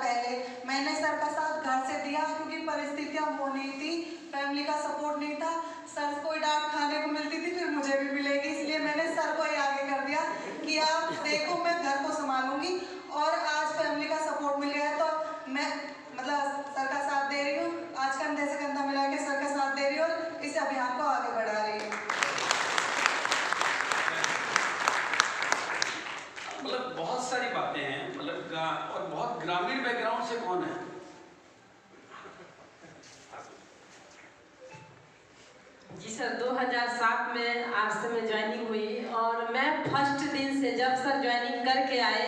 पहले मैंने सर का साथ घर से दिया, क्योंकि परिस्थितियाँ वो नहीं थी, फैमिली का सपोर्ट नहीं था। सर को डांट खाने को मिलती थी, फिर मुझे भी मिलेगी, इसलिए मैंने सर को ही आगे कर दिया कि आप देखो मैं घर को संभालूंगी। और आज फैमिली का सपोर्ट मिल गया है तो मैं मतलब सर का साथ दे रही हूँ। आज कंधे से कंधा मिला के सर का साथ दे रही हूँ और इस अभियान को आगे बढ़ा रही हूँ। मतलब बहुत सारी बातें हैं, मतलब और बहुत ग्रामीण बैकग्राउंड से कौन है? जी सर, 2007 में आरसे में ज्वाइनिंग हुई और मैं फर्स्ट दिन से जब सर ज्वाइनिंग करके आए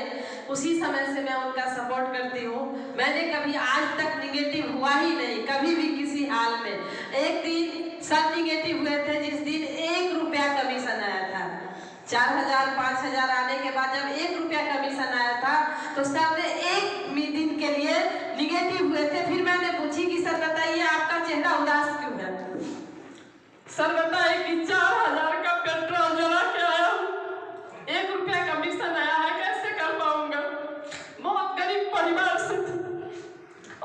उसी समय से मैं उनका सपोर्ट करती हूँ। मैंने कभी आज तक निगेटिव हुआ ही नहीं, कभी भी किसी हाल में। एक दिन सब निगेटिव हुए थे जिस दिन 1 रुपया कमीशन आया था। 4000 5000 आने के बाद जब 1 रुपया कमीशन आया था तो सर ने एक दिन के लिए निगेटिव हुए थे। फिर मैंने पूछी कि सर बताइए आपका चेहरा उदास क्यों है? सर बताए कि 4000 का पेट्रोल जला के आया हूँ, 1 रुपया कमीशन आया है, कैसे कर पाऊंगा? बहुत गरीब परिवार से थी।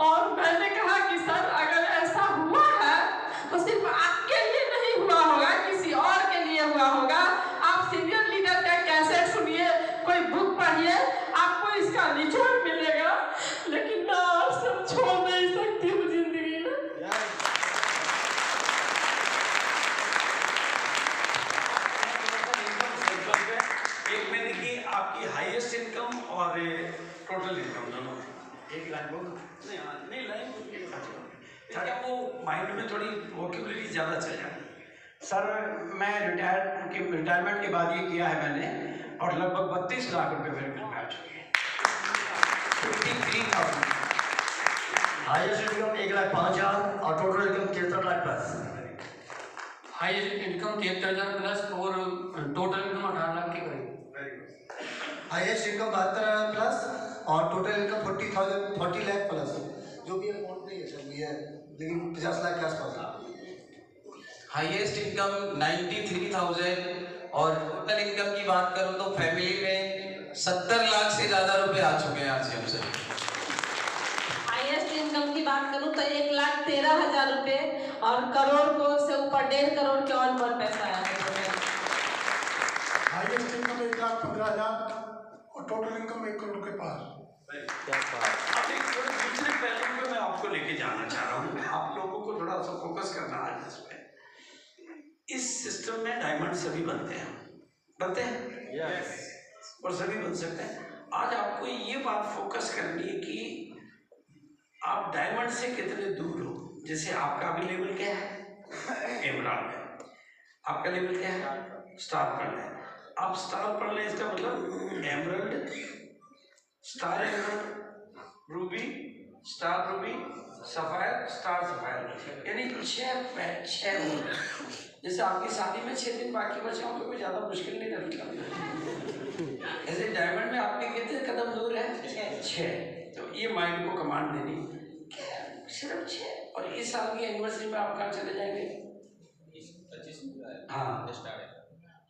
और मैंने कहा कि सर अगर ऐसा हुआ है तो सिर्फ आपके लिए नहीं हुआ होगा, किसी और के लिए हुआ होगा। आप सीनियर लीडर का कैसेट सुनिए, कोई बुक पढ़िए, आपको इसका निचोड़ मिलेगा। लेकिन मैं आप सब छोड़ नहीं सकती हूँ जिंदगी में। एक महीने की आपकी हाईएस्ट इनकम और टोटल इनकम दोनों 1 लाख बोल नहीं लाइन क्या वो माइंड में थोड़ी वोकेबुलरी ज़्यादा चल जाए? सर मैं रिटायरमेंट के बाद ये किया है मैंने, और लगभग 32 लाख रुपए मेरे बिल में आ चुके हैं। 53,000। हाईएस्ट इनकम 1,05,000 और total income 73 lakh plus. Highest income 73,000 plus और टोटल इनकम 18 लाख के करीब। हाईएस्ट इनकम 72,000 प्लस और टोटल इनकम 40 लाख प्लस, जो भी अमाउंट नहीं है सर ये, लेकिन 50 लाख के आसपास है। हाईएस्ट इनकम 93,000 और टोटल इनकम की बात करूं तो फैमिली में 70 लाख से ज़्यादा रुपए आ चुके हैं आज हमसे। हाईएस्ट इनकम की बात करूं तो 1,13,000 रुपए और करोड़ को से ऊपर 1.5 करोड़ के ऑन पर पैसा आया है। हाईएस्ट इनकम 1,15,000 और टोटल इनकम 1 करोड़ के पास। अब एक थोड़े दूसरे पहलू पे मैं आपको लेके जाना चाह रहा हूँ, आप लोगों को थोड़ा सा फोकस करना है इस पे। इस सिस्टम में डायमंड सभी बनते हैं yes. और सभी बन सकते हैं। आज आपको ये बात फोकस करनी है कि आप डायमंड से कितने दूर हो। जैसे आपका अभी लेवल क्या है? एमराल्ड है। आपका लेवल क्या है? स्टार पर्ल है। आप स्टार पर्ल है, इसका मतलब emerald, star emerald, Ruby, star Ruby, sapphire, star sapphire, यानी 6 जैसे आपकी शादी में 6 दिन बाकी बचे हों तो कोई ज़्यादा मुश्किल नहीं लगता। ऐसे डायमंड में आपके कितने कदम दूर है? 6। तो ये माइंड को कमांड देनी सिर्फ 6। और इस साल की एनिवर्सरी में आप कहाँ चले जाएंगे? 25। हाँ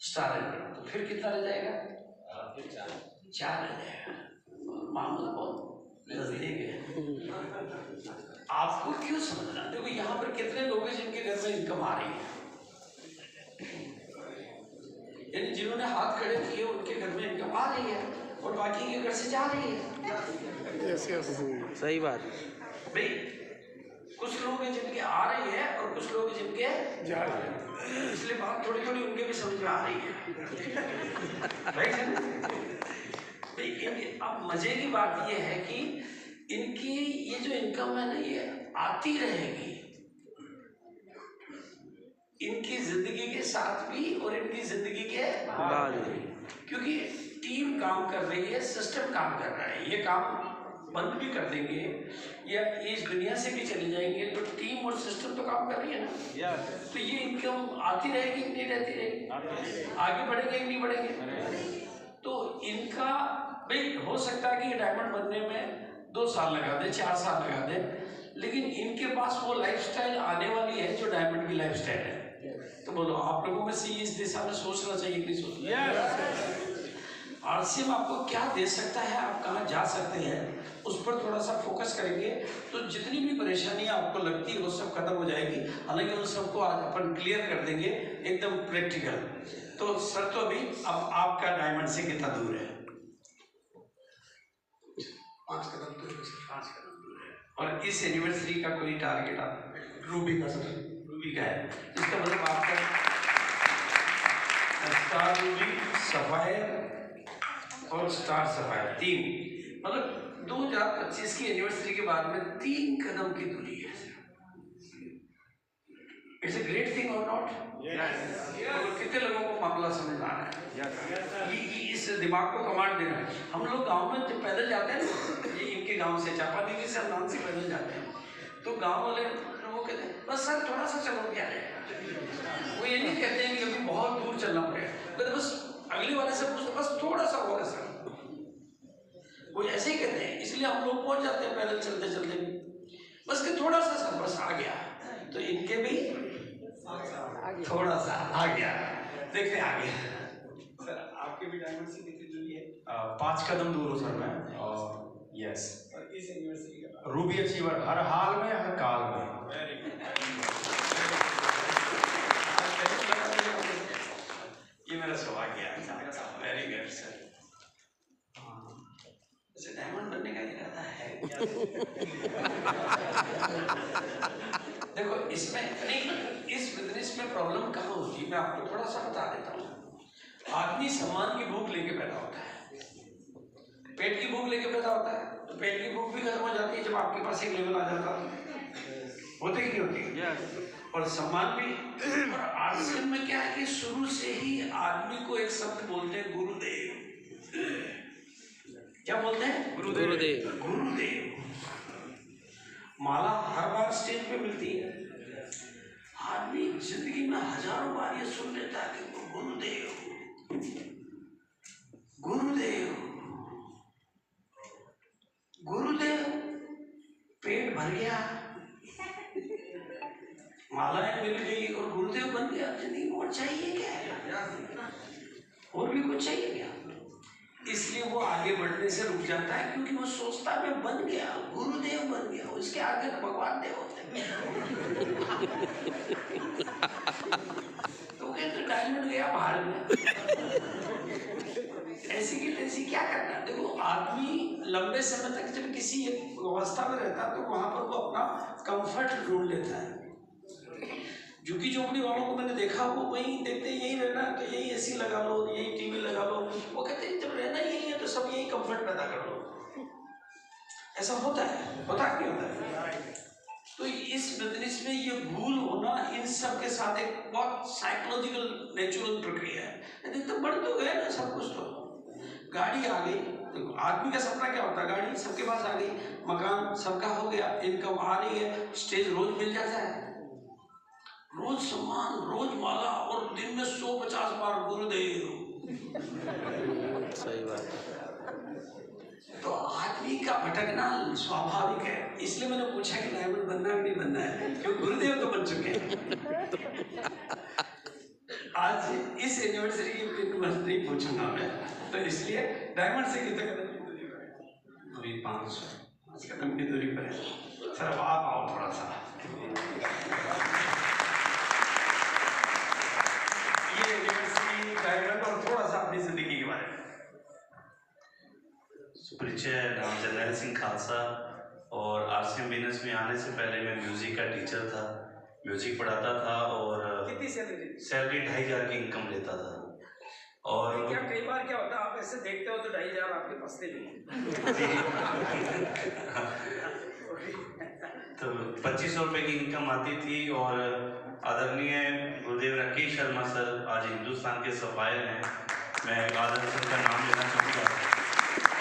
स्टार है, तो फिर कितना रह जाएगा? 4 रह जाएगा। मामला बहुत नजदीक है। आपको क्यों समझना? देखो यहाँ पर कितने लोग हैं जिनके घर में इनकम आ रही है, यानी जिन्होंने हाथ खड़े किए उनके घर में इनकम आ रही है और बाकी के घर से जा रही है। yes. सही बात भाई, कुछ लोग हैं जिनके आ रही है और कुछ लोग हैं जिनके जा रही है, इसलिए बात थोड़ी थोड़ी उनके भी समझ में आ रही है। राइट है। अब मजे की बात यह है कि इनकी ये जो इनकम है ना, ये आती रहेगी इनकी जिंदगी के साथ भी और इनकी जिंदगी के बाद भी, क्योंकि टीम काम कर रही है, सिस्टम काम कर रहा है। ये काम बंद भी कर देंगे या इस दुनिया से भी चले जाएंगे तो टीम और सिस्टम तो काम कर रही है ना। तो ये इनकम आती रहेगी कि नहीं रहती रहेगी? आगे बढ़ेंगे कि नहीं बढ़ेंगे? तो इनका भाई हो सकता है कि डायमंड बनने में 2 साल लगा दे, 4 साल लगा दे, लेकिन इनके पास वो लाइफस्टाइल आने वाली है जो डायमंड की लाइफस्टाइल है। तो बोलो आप लोगों में से इस दिशा में सोचना चाहिए कि नहीं सोचना? आरसीएम आपको क्या दे सकता है, आप कहाँ जा सकते हैं, उस पर थोड़ा सा फोकस करेंगे तो जितनी भी परेशानियां आपको लगती है वो सब खत्म हो जाएगी। हालांकि उन सबको आज अपन क्लियर कर देंगे एकदम प्रैक्टिकल। तो सर तो अभी अब आपका डायमंड से कितना दूर है? 5 कदम दूर है सर। 5 कदम दूर है। और इस एनिवर्सरी का कोई टारगेट आप? रूबी का सर। रूबी का है, इसका मतलब आपका स्टार रूबी, सफायर और स्टार सफायर 3, मतलब 2025 की एनिवर्सरी के बाद में 3 कदम की दूरी है। इट्स अ ग्रेट थिंग और नॉट? कितने लोगों को मामला समझ आ रहा है? ये इस दिमाग को कमांड देना है। हम लोग गांव में जब पैदल जाते हैं ना, ये इनके गांव से चापानेरी से हम से पैदल जाते हैं, तो गांव वाले वो कहते हैं बस सर थोड़ा सा चलो क्या है। वो ये नहीं कहते हैं कि अभी बहुत दूर चलना पड़ेगा, तो बस अगले वाले से पूछते बस थोड़ा सा और है सर, वो ऐसे ही कहते हैं। इसलिए हम लोग पहुंच जाते हैं पैदल चलते चलते भी, बस कि थोड़ा सा सर बस आ गया। तो इनके भी थोड़ा सा आ गया, देखते आ गया। सर आपके भी डायमंड से कितनी दूरी है? 5 कदम दूर हूँ सर मैं। और यस, और इस यूनिवर्सिटी का रूबी अचीवर हर हाल में हर काल में। ये मेरा सौभाग्य है। Very good sir. वैसे डायमंड बनने का इरादा है क्या? देखो इसमें नहीं, इस बिजनेस में प्रॉब्लम कहाँ होती है मैं आपको थोड़ा सा बता देता हूँ। आदमी सम्मान की भूख लेके पैदा होता है, पेट की भूख लेके पैदा होता है, तो पेट की भूख भी खत्म हो जाती है जब आपके पास एक लेवल आ जाता है। होती कि नहीं होती? और सम्मान भी। और आरसीएम में क्या है कि शुरू से ही आदमी को एक शब्द बोलते हैं गुरुदेव। क्या बोलते हैं? गुरुदेव। गुरुदेव। माला हर बार स्टेज पे मिलती है, आदमी जिंदगी में हजारों बार ये सुन लेता है कि गुरुदेव गुरुदेव गुरुदेव। पेट भर गया, मालाएं मिल गई और गुरुदेव बन गया। जिंदगी और चाहिए क्या है? और भी कुछ चाहिए क्या? इसलिए वो आगे बढ़ने से रुक जाता है, क्योंकि वो सोचता है मैं बन गया, गुरुदेव बन गया, उसके आगे तो भगवान देव होते हैं। तो कहते डायमंड गया बाहर में, ऐसी की तैसी क्या करना। देखो आदमी लंबे समय तक जब किसी एक अवस्था में रहता है तो वहां पर वो अपना कंफर्ट ढूंढ लेता है। झुग्गी झोपड़ी वालों को मैंने देखा, वो वहीं देखते यही रहना, तो यही एसी लगा लो, यही टीवी लगा लो। वो कहते हैं जब रहना यही है तो सब यही कंफर्ट पैदा कर लो। ऐसा होता है, होता नहीं होता है? तो इस बिजनेस में ये भूल होना इन सब के साथ एक बहुत साइकोलॉजिकल नेचुरल प्रक्रिया है। तो बढ़ तो गया ना सब कुछ। तो गाड़ी आ गई, देखो आदमी का सपना क्या होता है? गाड़ी सबके पास आ गई, मकान सबका हो गया, इनकम आ रही है, स्टेज रोज मिल जाता है, रोज सम्मान, रोज माला, और दिन में 150 बार गुरुदेव। सही बात। तो आदमी का भटकना स्वाभाविक है। इसलिए मैंने पूछा कि डायमंड बनना है कि नहीं बनना है, क्योंकि गुरुदेव तो बन चुके हैं। आज इस एनिवर्सरी के दिन नहीं पूछूंगा मैं, तो इसलिए डायमंड से कितने कदम की दूरी पर है? अभी 5 कदम की दूरी पर है। सर अब आप आओ थोड़ा सा। ये एनिवर्सरी, डायमंड और थोड़ा सा अपनी जिंदगी के बारे में। परिचय, नाम जर्नैल सिंह खालसा, और आरसीएम बिजनेस में आने से पहले मैं म्यूजिक का टीचर था, म्यूजिक पढ़ाता था। और कितनी सैलरी? सैलरी 2500 की इनकम लेता था। और क्या कई बार क्या होता है आप ऐसे देखते हो तो 2500 आपके पसते नहीं। तो 2500 रुपये की इनकम आती थी। और आदरणीय गुरुदेव राकेश शर्मा सर आज हिंदुस्तान के सफायर हैं, मैं आदर सर का नाम लेना चाहूँगा।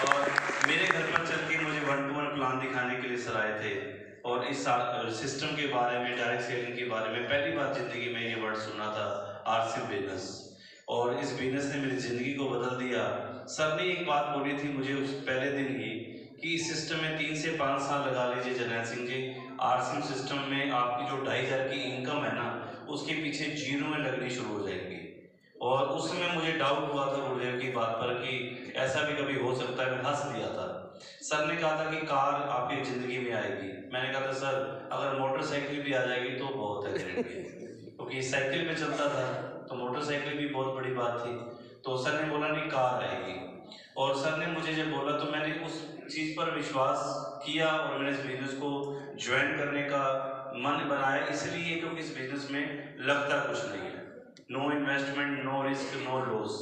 और मेरे घर पर चल के मुझे 1-to-1 प्लान दिखाने के लिए सर आए थे, और इस सिस्टम के बारे में, डायरेक्ट सेलिंग के बारे में पहली बार जिंदगी में ये वर्ड सुना था, आरसीएम बिजनेस। और इस बिजनेस ने मेरी ज़िंदगी को बदल दिया। सर ने एक बात बोली थी मुझे उस पहले दिन ही कि इस सिस्टम में 3 से 5 साल लगा लीजिए जर्नैल सिंह जी, आरसीएम सिस्टम में आपकी जो 2500 की इनकम है ना, उसके पीछे जीरो में लगनी शुरू हो जाएंगी। और उस समय मुझे डाउट हुआ था गुरुदेव की बात पर कि ऐसा भी कभी हो सकता है। मैं हंस दिया था। सर ने कहा था कि कार आपकी ज़िंदगी में आएगी। मैंने कहा था सर अगर मोटरसाइकिल भी आ जाएगी तो बहुत है, क्योंकि साइकिल पे चलता था तो मोटरसाइकिल भी बहुत बड़ी बात थी। तो सर ने बोला नहीं कार आएगी, और सर ने मुझे जब बोला तो मैंने उस चीज़ पर विश्वास किया और मैंने इस बिजनेस को ज्वाइन करने का मन बनाया, इसलिए क्योंकि इस बिजनेस में लगता कुछ नहीं है। No investment, no risk, no loss.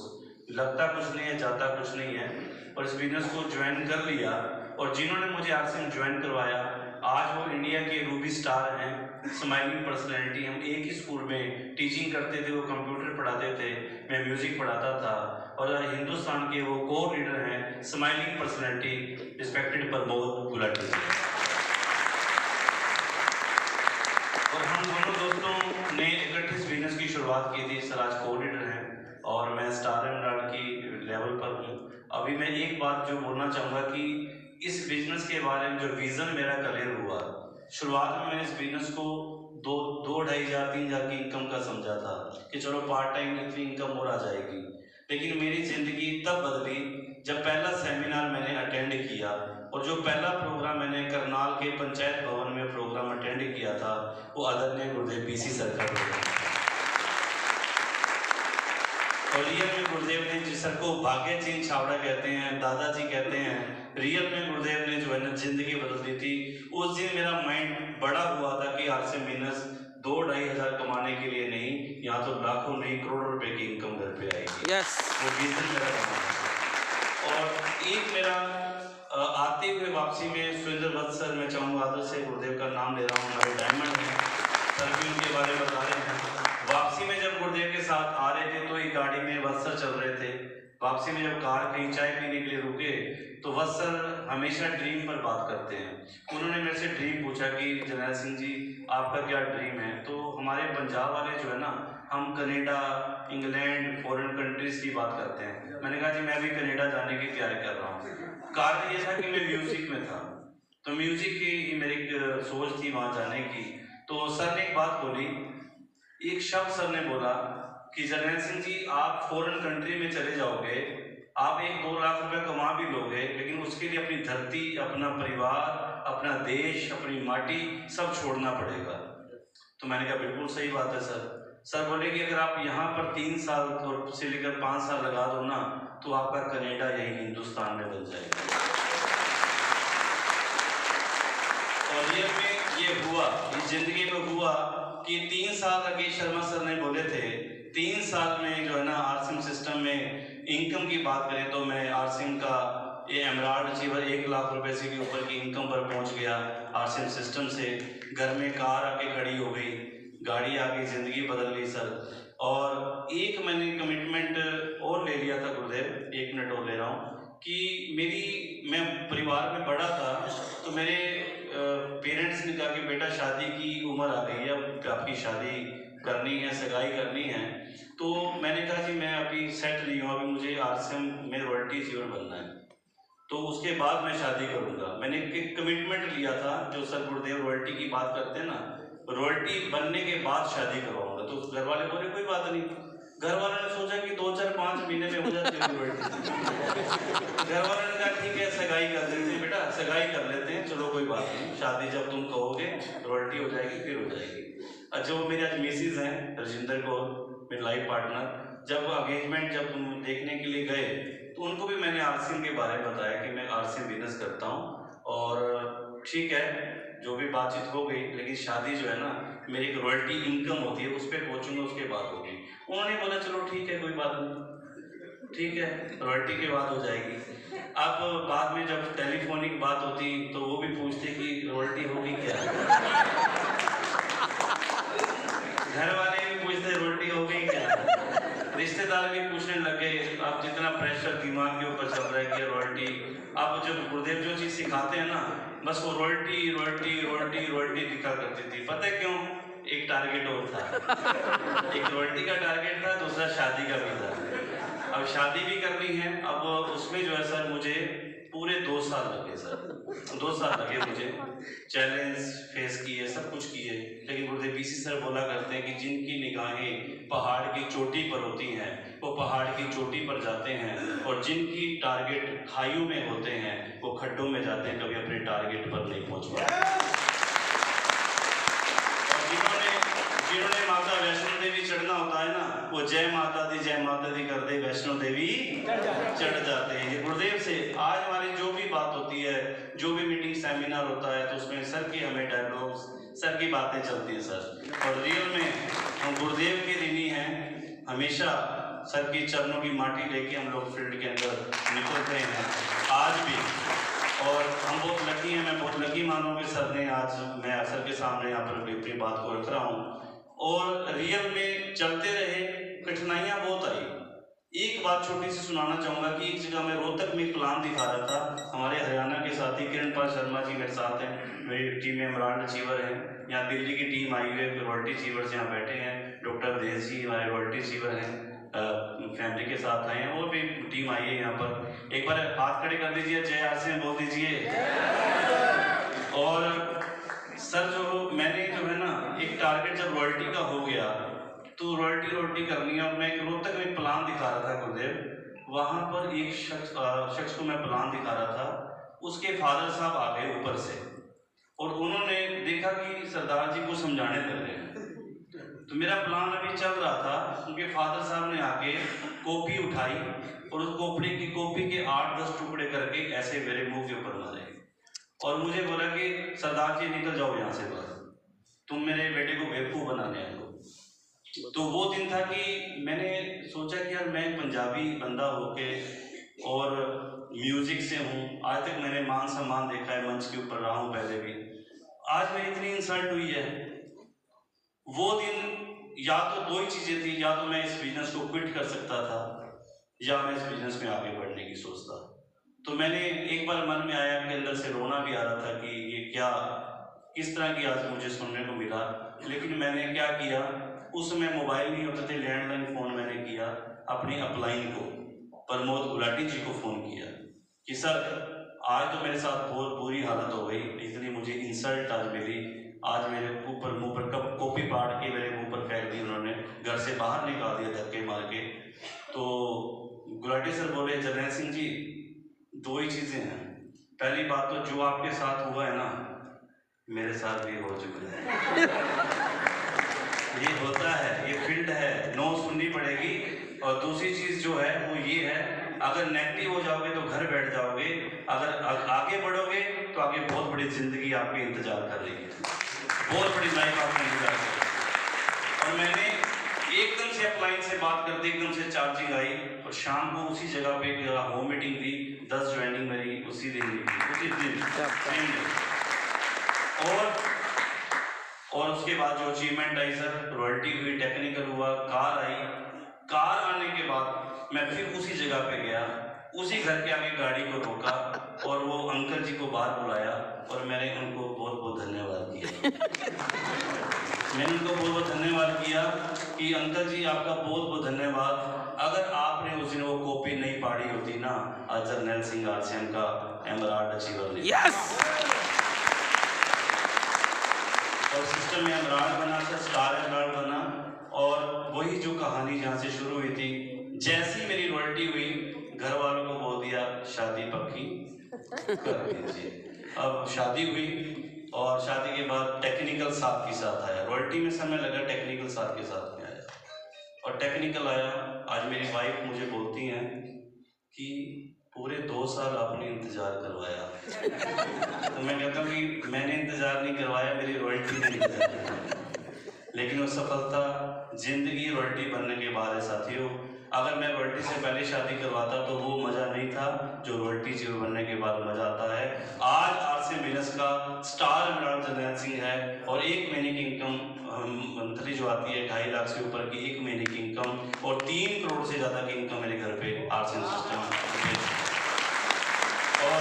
लगता कुछ नहीं है, जाता कुछ नहीं है। और इस बिजनेस को ज्वाइन कर लिया, और जिन्होंने मुझे आरसीएम ज्वाइन करवाया आज वो इंडिया के रूबी स्टार हैं, स्माइलिंग पर्सनैलिटी। हम एक ही स्कूल में टीचिंग करते थे, वो कंप्यूटर पढ़ाते थे, मैं म्यूजिक पढ़ाता था, और हिंदुस्तान के वो को लीडर हैं smiling personality respected Pramod Gulati. और हम दोनों दोस्तों ने इकट्ठे इस बिजनेस की शुरुआत की थी। सर आज को लीडर हैं और मैं स्टार एंड की लेवल पर हूँ। अभी मैं एक बात जो बोलना चाहूँगा कि इस बिजनेस के बारे में जो विज़न मेरा क्लियर हुआ, शुरुआत में मैंने इस बिजनेस को 2-2,500-3,000 की इनकम का समझा था कि चलो पार्ट टाइम इतनी इनकम और आ जाएगी। लेकिन मेरी ज़िंदगी तब बदली जब पहला सेमिनार मैंने अटेंड किया, और जो पहला प्रोग्राम मैंने करनाल के पंचायत भवन में प्रोग्राम अटेंड किया था वो आदरणीय गुरुदेव बीसी सर का प्रोग्राम। और रियल में गुरुदेव ने जिस सर को भाग्य चिन्ह छावड़ा कहते हैं, दादाजी कहते हैं, रियल में गुरुदेव ने जो है ना जिंदगी बदल दी थी। उस दिन मेरा माइंड बड़ा हुआ था कि आरसीएम बिजनेस 2-2.5 हज़ार कमाने के लिए नहीं, यहाँ तो लाखों नहीं करोड़ों रुपए की इनकम घर पे आएगी। वो विजन मेरा था। और एक मेरा आते हुए वापसी में सुरेंद्र वत्स सर, मैं चाहूँगा आदर से गुरुदेव का नाम ले रहा हूँ, हमारे डायमंड हैं, सर भी उनके बारे में बता रहे हैं। वापसी में जब गुरुदेव के साथ आ रहे थे तो एक गाड़ी में वत्स सर चल रहे थे। वापसी में जब कार कहीं चाय पीने के लिए रुके तो वत्स सर हमेशा ड्रीम पर बात करते हैं। उन्होंने मेरे से ड्रीम पूछा कि जर्नैल सिंह जी आपका क्या ड्रीम है। तो हमारे पंजाब वाले जो है ना, हम कनेडा, इंग्लैंड, फॉरेन कंट्रीज की बात करते हैं। मैंने कहा जी मैं भी कनेडा जाने की तैयारी कर रहा हूँ। कारण ये था कि मैं म्यूजिक में था, तो म्यूजिक की मेरी एक सोच थी वहाँ जाने की। तो सर ने एक बात बोली, एक शब्द सर ने बोला कि जर्नैल सिंह जी आप फॉरेन कंट्री में चले जाओगे, आप 1-2 लाख रुपए कमा भी लोगे, लेकिन उसके लिए अपनी धरती, अपना परिवार, अपना देश, अपनी माटी सब छोड़ना पड़ेगा। तो मैंने कहा बिल्कुल सही बात है सर। सर बोले कि अगर आप यहाँ पर 3 साल से लेकर 5 साल लगा दो ना, तो आपका कनेडा यही हिंदुस्तान में बन जाएगा। और ये हुआ, इस जिंदगी में हुआ कि 3 साल राकेश शर्मा सर ने बोले थे 3 साल में जो है ना आरसीएम सिस्टम में इनकम की बात करें तो मैं आरसीएम का ये एमराल्ड अचीवर 1 लाख रुपए से भी ऊपर की इनकम पर पहुंच गया आरसीएम सिस्टम से। घर में कार आके खड़ी हो गई, गाड़ी आ गई, जिंदगी बदल गई सर। और एक मैंने कमिटमेंट और ले लिया था गुरुदेव, 1 मिनट और ले रहा हूँ, कि मैं परिवार में बड़ा था तो मेरे पेरेंट्स ने कहा कि बेटा शादी की उम्र आ गई है, अब आपकी शादी करनी है, सगाई करनी है। तो मैंने कहा जी मैं अभी सेट नहीं हूँ, अभी मुझे आरसीएम में रॉयल्टी अचीवर बनना है, तो उसके बाद मैं शादी करूँगा। मैंने एक कमिटमेंट लिया था, जो सर गुरुदेव रॉयल्टी की बात करते हैं ना, रॉयल्टी बनने के बाद शादी करवाऊंगा। तो घर वाले बोले कोई बात नहीं। घर वालों ने सोचा कि 2-4-5 महीने में हो जाती है रॉयल्टी। घर वालों ने कहा ठीक है सगाई कर देते हैं बेटा, सगाई कर लेते हैं, चलो कोई बात नहीं, शादी जब तुम कहोगे रॉयल्टी हो जाएगी फिर हो जाएगी। अच्छा वो मेरे आज मिसिज हैं रजिंदर कौर, मेरे लाइफ पार्टनर, जब एंगेजमेंट जब तुम देखने के लिए गए तो उनको भी मैंने आरसीएम के बारे में बताया कि मैं आरसीएम बिजनेस करता हूँ और ठीक है जो भी बातचीत हो गई, लेकिन शादी जो है ना मेरी एक रॉयल्टी इनकम होती है उस पर पहुँचूंगा, उसके बाद होगी। उन्होंने बोला चलो ठीक है कोई बात नहीं, ठीक है रॉयल्टी के बाद हो जाएगी। अब बाद में जब टेलीफोनिक बात होती तो वो भी पूछते कि रॉयल्टी होगी क्या, घर वाले भी पूछते रॉयल्टी हो गई क्या, रिश्तेदार भी पूछने लगे। अब जितना प्रेशर दिमाग के ऊपर चल रहा है कि रॉयल्टी, अब जब गुरुदेव जो चीज़ सिखाते हैं ना बस वो रॉयल्टी रॉयल्टी रॉयल्टी रॉयल्टी दिखा करती थी। पता है क्यों? एक टारगेट और था, एक रॉयल्टी का टारगेट था, दूसरा शादी का भी था। अब शादी भी करनी है, अब उसमें जो है सर मुझे पूरे 2 साल लगे सर, 2 साल लगे मुझे, चैलेंज फेस किए, सब कुछ किए, लेकिन गुरुदेव BC सर बोला करते हैं कि जिनकी निगाहें पहाड़ की चोटी पर होती हैं वो पहाड़ की चोटी पर जाते हैं, और जिनकी टारगेट खाइयों में होते हैं वो खड्डों में जाते हैं, कभी अपने टारगेट पर नहीं पहुंच पाते। जिन्होंने माता वैष्णो देवी चढ़ना होता है ना, वो जय माता दी कर दे वैष्णो देवी चढ़ जाते हैं। ये गुरुदेव से आज हमारी जो भी बात होती है, जो भी मीटिंग सेमिनार होता है, तो उसमें सर की हमें डायलॉग्स, सर की बातें चलती हैं सर, और रियल में हम गुरुदेव के ऋणी हैं। हमेशा सर की चरणों की माटी लेके हम लोग फील्ड के अंदर निकलते हैं आज भी, और हम बहुत लकी हैं, मैं बहुत लकी मानूँ कि सर ने आज मैं सर के सामने यहाँ पर अपनी बात को रख रहा हूँ, और रियल में चलते रहे, कठिनाइयाँ बहुत आई। एक बात छोटी सी सुनाना चाहूँगा कि एक जगह मैं रोहतक में प्लान दिखा रहा था, हमारे हरियाणा के साथी किरण पाल शर्मा जी मेरे साथ हैं, मेरी टीम में इमरान अचीवर हैं, यहाँ दिल्ली की टीम आई हुई है, रॉयल्टी अचीवर्स यहाँ बैठे हैं, डॉक्टर देश जी हमारे रॉयल्टी अचीवर हैं, फैमिली के साथ आए हैं, और भी टीम आई है यहाँ पर। एक बार हाथ खड़े कर दीजिए, जय RCM बोल दीजिए। और सर जो मैंने जो है ना, एक टारगेट जब रॉयल्टी का हो गया तो रॉयल्टी करनी है, और मैं एक रोहतक में प्लान दिखा रहा था गुरुदेव, वहाँ पर एक शख्स को मैं प्लान दिखा रहा था, उसके फादर साहब आ गए ऊपर से, और उन्होंने देखा कि सरदार जी को समझाने लग रहे हैं, तो मेरा प्लान अभी चल रहा था, उनके फादर साहब ने आके कॉपी उठाई और उस कॉपी के 8-10 टुकड़े करके ऐसे मेरे मुंह के ऊपर मारे, और मुझे बोला कि सरदार जी निकल जाओ यहाँ से बस, तुम मेरे बेटे को बेवकूफ़ बनाने आए हो। तो वो दिन था कि मैंने सोचा कि यार मैं पंजाबी बंदा होके और म्यूजिक से हूँ, आज तक मैंने मान सम्मान देखा है, मंच के ऊपर रहा हूँ पहले भी, आज मेरी इतनी इंसल्ट हुई है। वो दिन या तो 2 ही चीज़ें थी, या तो मैं इस बिजनेस को क्विट कर सकता था, या मैं इस बिजनेस में आगे बढ़ने की सोचता। तो मैंने एक बार मन में आया कि अंदर से रोना भी आ रहा था कि ये क्या, किस तरह की आज मुझे सुनने को मिला, लेकिन मैंने क्या किया, उस समय मोबाइल नहीं होते थे, लैंडलाइन फ़ोन मैंने किया, अपनी अपलाइन को प्रमोद गुलाटी जी को फ़ोन किया कि सर आज तो मेरे साथ बहुत बुरी हालत हो गई, इतनी मुझे इंसल्ट आज मिली, आज मेरे ऊपर मुंह पर कॉपी पाट के मेरे मुंह पर फेंक दी उन्होंने, घर से बाहर निकाल दिया धक्के मार के। तो गुलाटी सर बोले जरनैल सिंह जी 2 ही चीज़ें हैं, पहली बात तो जो आपके साथ हुआ है ना, मेरे साथ भी हो चुका है, ये होता है, ये फील्ड है, नो सुननी पड़ेगी। और दूसरी चीज़ जो है वो ये है, अगर नेगेटिव हो जाओगे तो घर बैठ जाओगे, अगर आगे बढ़ोगे तो आगे बहुत बड़ी जिंदगी आपके इंतजार कर रही है, बहुत बड़ी लाइफ आपके इंतजार कर रही है। और मैंने एकदम से अपलाइन से बात करते एकदम से चार्जिंग आई, और शाम को उसी जगह पे होम मीटिंग थी, 10 ज्वाइनिंग मेरी उसी दिन उसी दिन। और उसके बाद जो अचीवमेंट आई सर, रॉयल्टी हुई, टेक्निकल हुआ, कार आई, कार आने के बाद मैं फिर उसी जगह पे गया, उसी घर के आगे गाड़ी को रोका और वो अंकल जी को बाहर बुलाया और मैंने उनको बहुत बहुत धन्यवाद किया। मैंने उनको बहुत बहुत धन्यवाद किया कि अंकल जी आपका बहुत बहुत धन्यवाद, अगर आपने उस दिन वो कॉपी नहीं पाड़ी होती ना, आज जरनैल सिंह RCM का एमराल्ड अचीवर नहीं। और सिस्टम में एमराल्ड बना था, स्टार एमराल्ड बना, और वही जो कहानी जहाँ से शुरू हुई थी, जैसी मेरी रॉयल्टी हुई घर वालों को बोल दिया शादी पक्की कर दीजिए। अब शादी हुई और शादी के बाद टेक्निकल साथ के साथ आया, रॉयल्टी में समय लगा, टेक्निकल साथ के साथ में आया और टेक्निकल आया। आज मेरी वाइफ मुझे बोलती हैं कि पूरे 2 साल आपने इंतजार करवाया। तो मैं कहता हूँ कि मैंने इंतजार नहीं करवाया, मेरी रॉयल्टी ने इंतजार करवाया। लेकिन वो सफलता जिंदगी रॉयल्टी बनने के बाद है साथियों। अगर मैं रॉयल्टी से पहले शादी करवाता तो वो मज़ा नहीं था जो रॉयल्टी जीरो बनने के बाद मज़ा आता है। आज RCM बिजनेस का स्टार एमराल्ड जरनैल सिंह है और 1 महीने की इनकम मंथली जो आती है 2.5 लाख से ऊपर की 1 महीने की इनकम और 3 करोड़ से ज़्यादा की इनकम मेरे घर पे RCM सिस्टम। और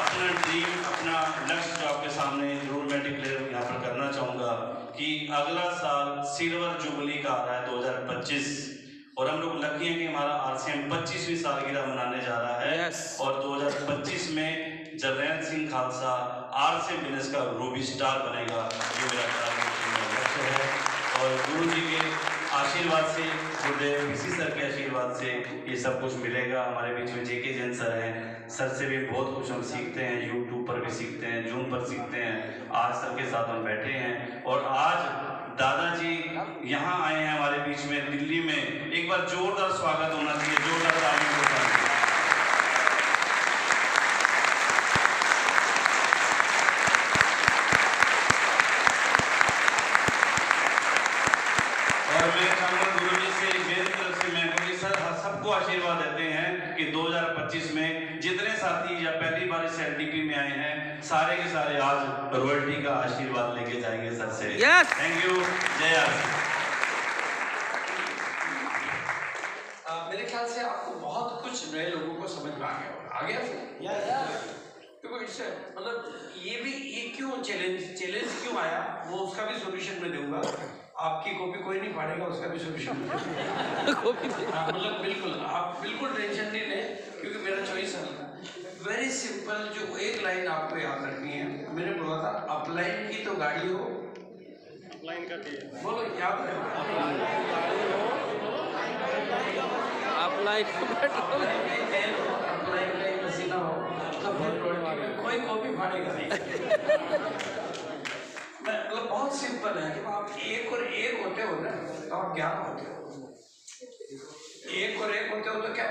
अपना ड्रीम, अपना लक्ष्य जो आपके सामने जरूर मैं डिक्लेयर यहाँ पर करना चाहूँगा कि अगला साल सिल्वर जुबली का आ रहा है 2025 और हम लोग लकी हैं कि हमारा RCM 25वीं सालगिरह मनाने जा रहा है। और 2025 में जरनैल सिंह खालसा RCM बिजनेस का रूबी स्टार बनेगा, ये मेरा लक्ष्य है। और गुरु जी के आशीर्वाद से, गुरुदेव ऋषि सर के आशीर्वाद से ये सब कुछ मिलेगा। हमारे बीच में JK जैन सर हैं, सर से भी बहुत कुछ हम सीखते हैं, YouTube पर भी सीखते हैं, Zoom पर सीखते हैं। आज सर के साथ हम बैठे हैं और आज दादाजी यहाँ आए हैं हमारे बीच में दिल्ली में। एक बार जोरदार स्वागत होना चाहिए, जोरदार तालियों के साथ। और मैं चाहूँगा गुरुजी से, मेरी तरफ से मैं गुरुजी सर सबको आशीर्वाद देते हैं कि 2025 में जितने साथी या पहली बार इस LDP में आए हैं, सारे के सारे आज रॉयल्टी का आशीर्वाद लेके जाएंगे सर से। Thank you. जय आर। मेरे ख्याल से आपको बहुत कुछ नए लोगों को समझ में आ गया क्योंकि इससे मतलब ये क्यों चैलेंज क्यों आया, वो उसका भी सॉल्यूशन मैं दूंगा। आपकी कॉपी कोई नहीं फाड़ेगा, उसका भी सॉल्यूशन मतलब बिल्कुल आप बिल्कुल टेंशन नहीं लें, क्योंकि मेरा चॉइस है वेरी सिंपल। जो एक लाइन आपको याद रखनी है, मैंने बोला था अपलाइन की तो गाड़ी हो, बोलो याद रखना, कोई कॉपी फाड़ेगा नहीं। मतलब बहुत सिंपल है कि आप एक और एक होते हो ना तो आप 11 होते हो, एक और एक होते हो तो क्या